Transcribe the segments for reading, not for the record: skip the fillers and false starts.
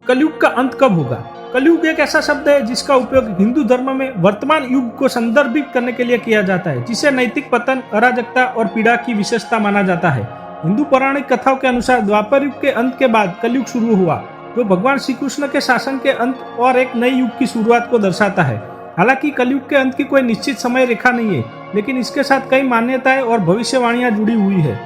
कलयुग का अंत कब होगा? कलयुग एक ऐसा शब्द है जिसका उपयोग हिंदू धर्म में वर्तमान युग को संदर्भित करने के लिए किया जाता है, जिसे नैतिक पतन, अराजकता और पीड़ा की विशेषता माना जाता है। हिंदू पौराणिक कथाओं के अनुसार द्वापर युग के अंत के बाद कलयुग शुरू हुआ, जो भगवान श्री कृष्ण के शासन के अंत और एक नए युग की शुरुआत को दर्शाता है। हालांकि कलयुग के अंत की कोई निश्चित समय रेखा नहीं है, लेकिन इसके साथ कई मान्यताएं और भविष्यवाणियां जुड़ी हुई है।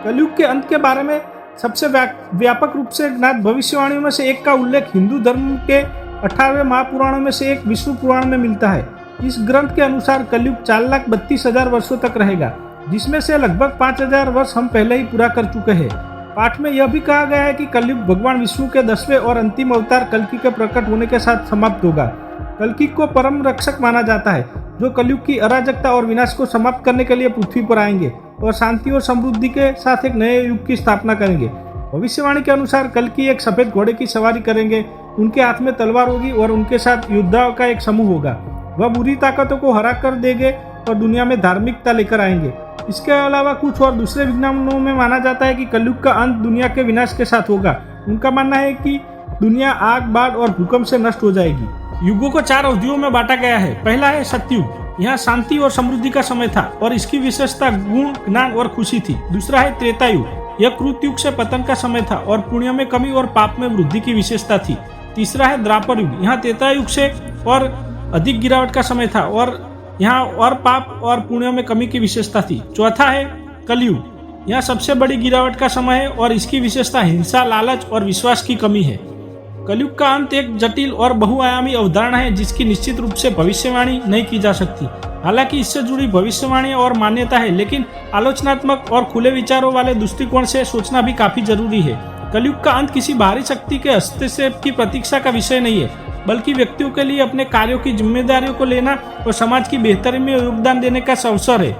कलयुग के अंत के बारे में सबसे व्यापक रूप से ज्ञात भविष्यवाणियों में से एक का उल्लेख हिंदू धर्म के 18वें महापुराणों में से एक विष्णु पुराण में मिलता है। इस ग्रंथ के अनुसार कलयुग 4,32,000 वर्षों तक रहेगा, जिसमें से लगभग 5,000 वर्ष हम पहले ही पूरा कर चुके हैं। पाठ में यह भी कहा गया है कि कलयुग भगवान विष्णु के 10वें और अंतिम अवतार कल्कि के प्रकट होने के साथ समाप्त होगा। कल्कि को परम रक्षक माना जाता है, जो कलयुग की अराजकता और विनाश को समाप्त करने के लिए पृथ्वी पर आएंगे और शांति और समृद्धि के साथ एक नए युग की स्थापना करेंगे। भविष्यवाणी के अनुसार कल्कि एक सफेद घोड़े की सवारी करेंगे, उनके हाथ में तलवार होगी और उनके साथ योद्धाओं का एक समूह होगा। वह बुरी ताकतों को हरा कर देंगे और दुनिया में धार्मिकता लेकर आएंगे। इसके अलावा कुछ और दूसरे विज्ञानों में माना जाता है कि कलयुग का अंत दुनिया के विनाश के साथ होगा। उनका मानना है कि दुनिया आग, बाढ़ और भूकंप से नष्ट हो जाएगी। युगों को 4 अवधियों में बांटा गया है। पहला है सतयुग, यहाँ शांति और समृद्धि का समय था और इसकी विशेषता गुण, ज्ञान और खुशी थी। दूसरा है त्रेता युग, यह कृत युग से पतन का समय था और पुण्य में कमी और पाप में वृद्धि की विशेषता थी। तीसरा है द्वापर युग, यहाँ त्रेता युग से और अधिक गिरावट का समय था और यहाँ और पाप और पुण्य में कमी की विशेषता थी। चौथा है कलयुग, यहाँ सबसे बड़ी गिरावट का समय है और इसकी विशेषता हिंसा, लालच और विश्वास की कमी है। कलयुग का अंत एक जटिल और बहुआयामी अवधारणा है जिसकी निश्चित रूप से भविष्यवाणी नहीं की जा सकती। हालांकि इससे जुड़ी भविष्यवाणी और मान्यता है, लेकिन आलोचनात्मक और खुले विचारों वाले दृष्टिकोण से सोचना भी काफी जरूरी है। कलयुग का अंत किसी बाहरी शक्ति के हस्तक्षेप की प्रतीक्षा का विषय नहीं है, बल्कि व्यक्तियों के लिए अपने कार्यों की जिम्मेदारियों को लेना और समाज की बेहतरी में योगदान देने का अवसर है।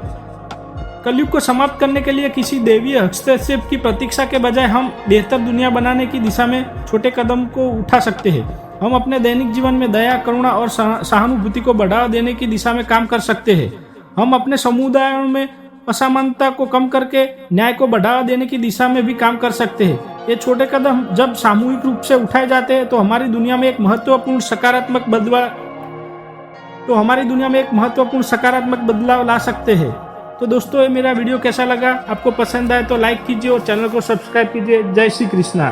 कलयुग को समाप्त करने के लिए किसी दैवीय हस्तक्षेप की प्रतीक्षा के बजाय हम बेहतर दुनिया बनाने की दिशा में छोटे कदम को उठा सकते हैं। हम अपने दैनिक जीवन में दया, करुणा और सहानुभूति को बढ़ावा देने की दिशा में काम कर सकते हैं। हम अपने समुदायों में असमानता को कम करके न्याय को बढ़ावा देने की दिशा में भी काम कर सकते हैं। ये छोटे कदम जब सामूहिक रूप से उठाए जाते हैं तो हमारी दुनिया में एक महत्वपूर्ण सकारात्मक बदलाव ला सकते हैं। तो दोस्तों, ये मेरा वीडियो कैसा लगा? आपको पसंद आए तो लाइक कीजिए और चैनल को सब्सक्राइब कीजिए। जय श्री कृष्णा।